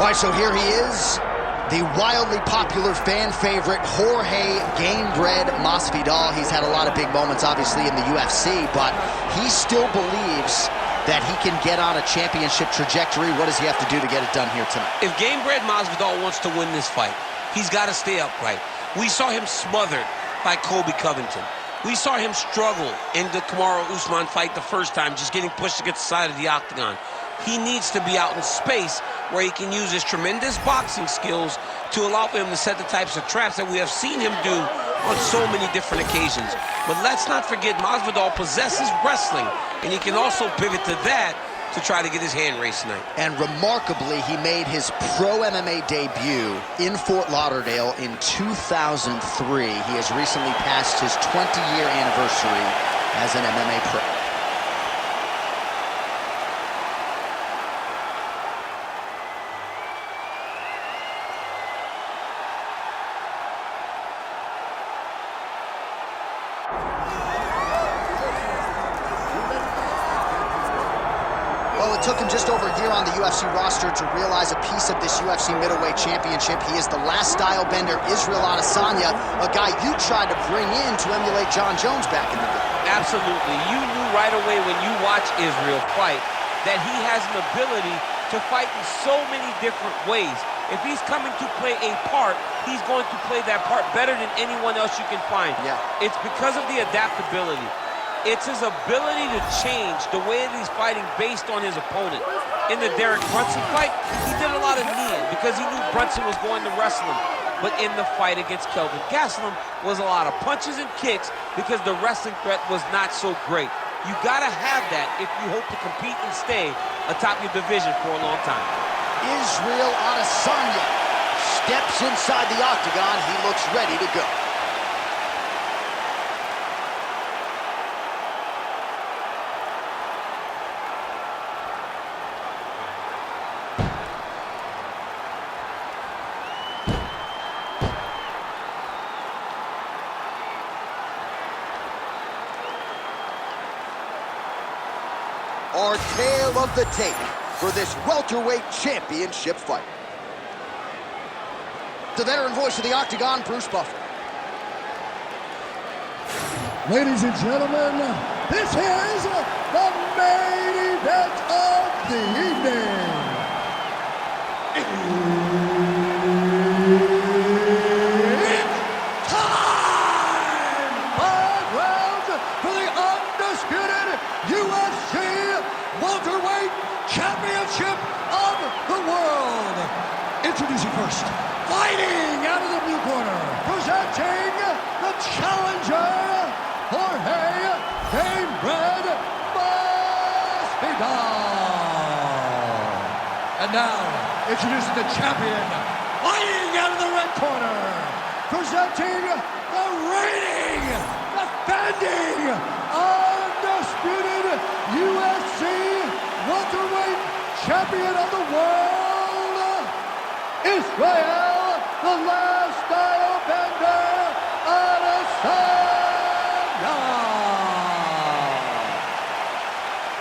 All right, so here he is, the wildly popular fan favorite, Jorge Gamebred Masvidal. He's had a lot of big moments, obviously, in the UFC, but he still believes that he can get on a championship trajectory. What does he have to do to get it done here tonight? If Gamebred Masvidal wants to win this fight, he's got to stay upright. We saw him smothered by Colby Covington. We saw him struggle in the Kamaru Usman fight the first time, just getting pushed against the side of the octagon. He needs to be out in space where he can use his tremendous boxing skills to allow him to set the types of traps that we have seen him do on so many different occasions. But let's not forget, Masvidal possesses wrestling, and he can also pivot to that to try to get his hand raised tonight. And remarkably, he made his pro MMA debut in Fort Lauderdale in 2003. He has recently passed his 20-year anniversary as an MMA pro. Well, it took him just over a year on the UFC roster to realize a piece of this UFC middleweight championship. He is the last style bender, Israel Adesanya, a guy you tried to bring in to emulate John Jones back in the day. Absolutely. You knew right away when you watch Israel fight that he has an ability to fight in so many different ways. If he's coming to play a part, he's going to play that part better than anyone else you can find. Yeah. It's because of the adaptability. It's his ability to change the way that he's fighting based on his opponent. In the Derek Brunson fight, he did a lot of kneeing because he knew Brunson was going to wrestle him. But in the fight against Kelvin Gastelum was a lot of punches and kicks because the wrestling threat was not so great. You gotta have that if you hope to compete and stay atop your division for a long time. Israel Adesanya steps inside the octagon. He looks ready to go. Our tale of the tape for this welterweight championship fight. The veteran voice of the octagon, Bruce Buffer. Ladies and gentlemen, this is the main event of the evening. It's time! 5 rounds for the undisputed UFC welterweight championship of the world. Introducing first, fighting out of the blue corner, presenting the challenger, Jorge Gamebred Masvidal. And now, introducing the champion, fighting out of the red corner, presenting the reigning, defending, undisputed UFC welterweight champion of the world, Israel, the last style bender, Adesanya.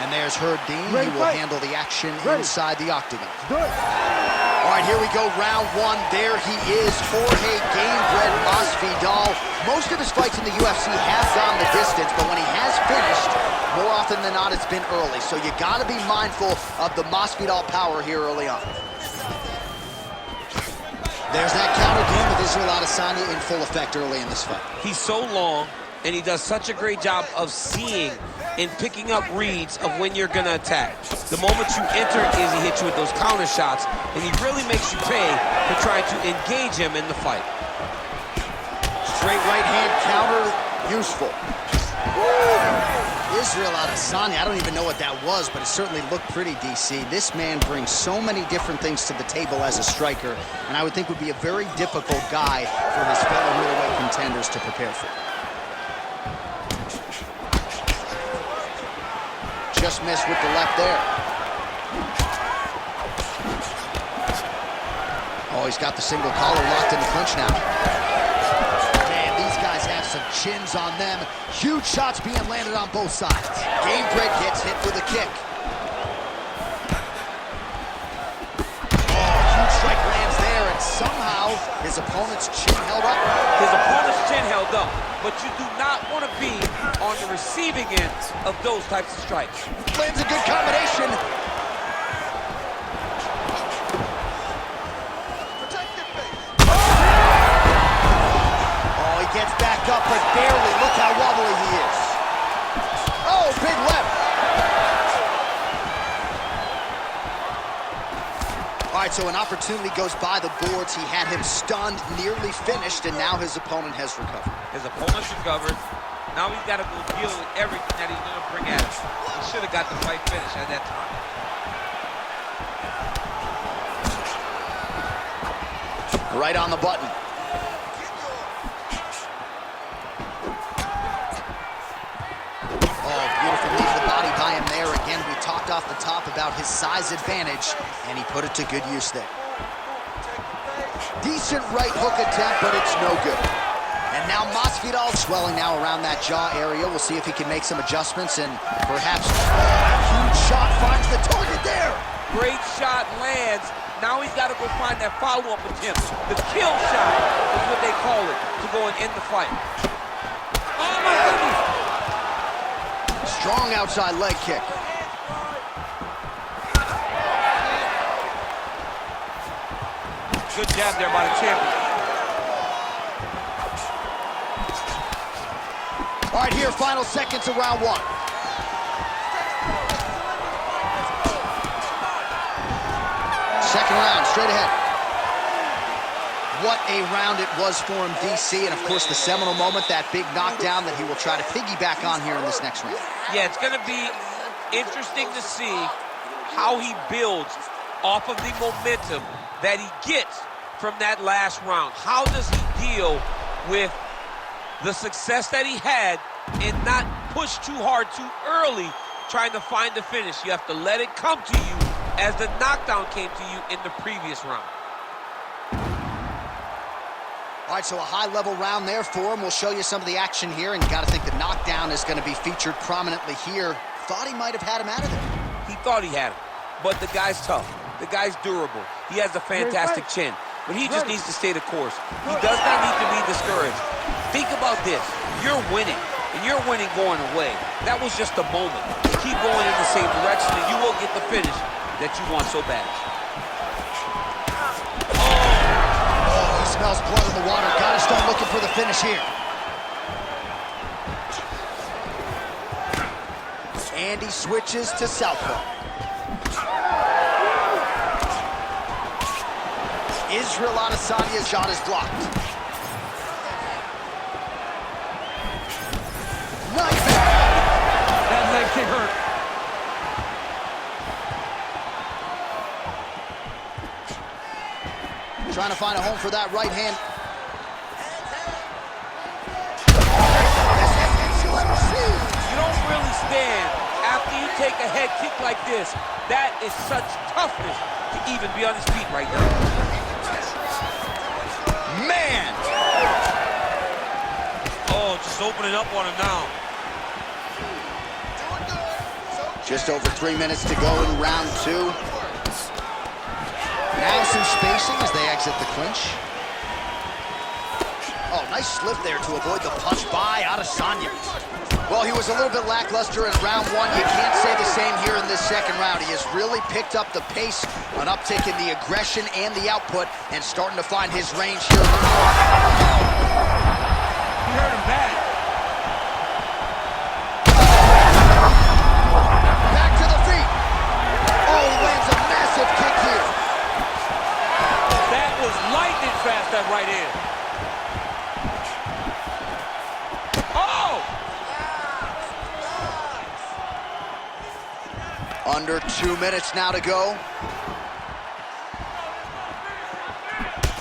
And there's Herb Dean. He will handle the action inside the octagon. All right, here we go, round one. There he is, Jorge Gamebred Masvidal. Most of his fights in the UFC have gone the distance, but when he has finished, more often than not, it's been early. So you got to be mindful of the Masvidal power here early on. There's that counter game with Israel Adesanya in full effect early in this fight. He's so long, and he does such a great job of seeing and picking up reads of when you're going to attack. The moment you enter is he hits you with those counter shots, and he really makes you pay for trying to engage him in the fight. Straight right hand counter, useful. Woo! Israel Adesanya, I don't even know what that was, but it certainly looked pretty, DC. This man brings so many different things to the table as a striker, and I would think would be a very difficult guy for his fellow middleweight contenders to prepare for. Just missed with the left there. Oh, he's got the single collar locked in the clinch now. Man, these guys have some chins on them. Huge shots being landed on both sides. Gamebred gets hit with a kick. Oh, huge skills. His opponent's chin held up. His opponent's chin held up. But you do not want to be on the receiving end of those types of strikes. Lands a good combination. Oh, he gets back up, but barely. Look how wobbly he is. Oh, big left. All right, so an opportunity goes by the boards. He had him stunned, nearly finished, and now his opponent has recovered. His opponent's recovered. Now he's got to go deal with everything that he's going to bring at him. He should have got the fight finish at that time. Right on the button. Oh, beautiful knee to the body by him there. Again, we talked off the top about his size advantage, and he put it to good use there. Decent right hook attempt, but it's no good. And now Masvidal swelling now around that jaw area. We'll see if he can make some adjustments and perhaps a huge shot finds the target there. Great shot lands. Now he's got to go find that follow-up attempt. The kill shot is what they call it to go and end the fight. Oh my goodness! Strong outside leg kick. Good jab there by the champion. All right, here, final seconds of round one. Second round, straight ahead. What a round it was for him, DC, and of course the seminal moment, that big knockdown that he will try to piggyback on here in this next round. Yeah, it's going to be interesting to see how he builds off of the momentum that he gets from that last round. How does he deal with the success that he had and not push too hard too early trying to find the finish? You have to let it come to you as the knockdown came to you in the previous round. All right, so a high-level round there for him. We'll show you some of the action here, and you got to think the knockdown is going to be featured prominently here. Thought he might have had him out of there. He thought he had him, but the guy's tough. The guy's durable. He has a fantastic chin, but he just needs to stay the course. He does not need to be discouraged. Think about this. You're winning, and you're winning going away. That was just a moment. Keep going in the same direction, and you will get the finish that you want so bad. Oh, he smells blood in the water. Got to start looking for the finish here. And he switches to southpaw. Israel Adesanya's shot is blocked. Nice. That leg kick hurt. Trying to find a home for that right hand. You don't really stand after you take a head kick like this. That is such toughness to even be on his feet right now. Man! Oh, just opening up on him now. Just over 3 minutes to go in round two. Now some spacing as they exit the clinch. Oh, nice slip there to avoid the punch by Adesanya. Well, he was a little bit lackluster in round one. You can't say the same here in this second round. He has really picked up the pace, an uptick in the aggression and the output, and starting to find his range here. He hurt him bad. Back to the feet. Oh, he lands a massive kick here. That was lightning fast, that right hand. Oh! Under 2 minutes now to go.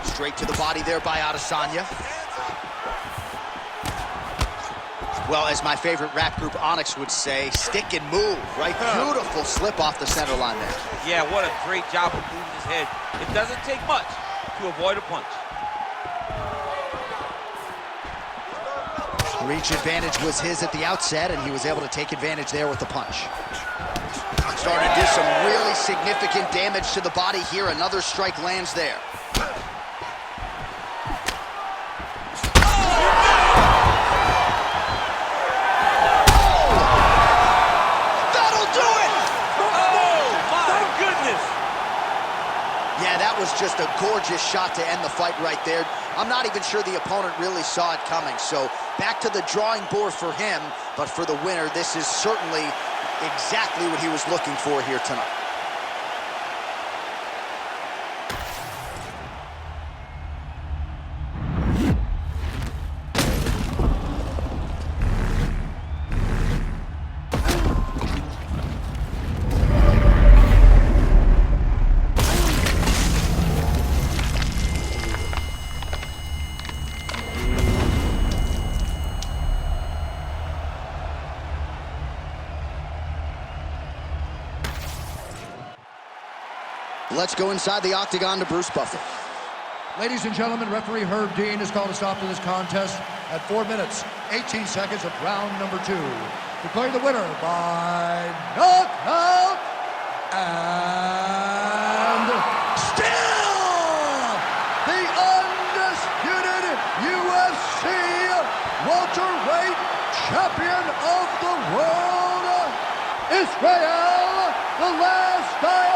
Straight to the body there by Adesanya. Well, as my favorite rap group Onyx would say, stick and move, right? Beautiful slip off the center line there. Yeah, what a great job of moving his head. It doesn't take much to avoid a punch. Reach advantage was his at the outset, and he was able to take advantage there with the punch. Starting to do some really significant damage to the body here. Another strike lands there. just a gorgeous shot to end the fight right there. I'm not even sure the opponent really saw it coming. So back to the drawing board for him. But for the winner, this is certainly exactly what he was looking for here tonight. Let's go inside the octagon to Bruce Buffer. Ladies and gentlemen, referee Herb Dean has called a stop to this contest at 4 minutes, 18 seconds of round number 2. Declaring the winner by knockout and still the undisputed UFC welterweight champion of the world, Israel, the last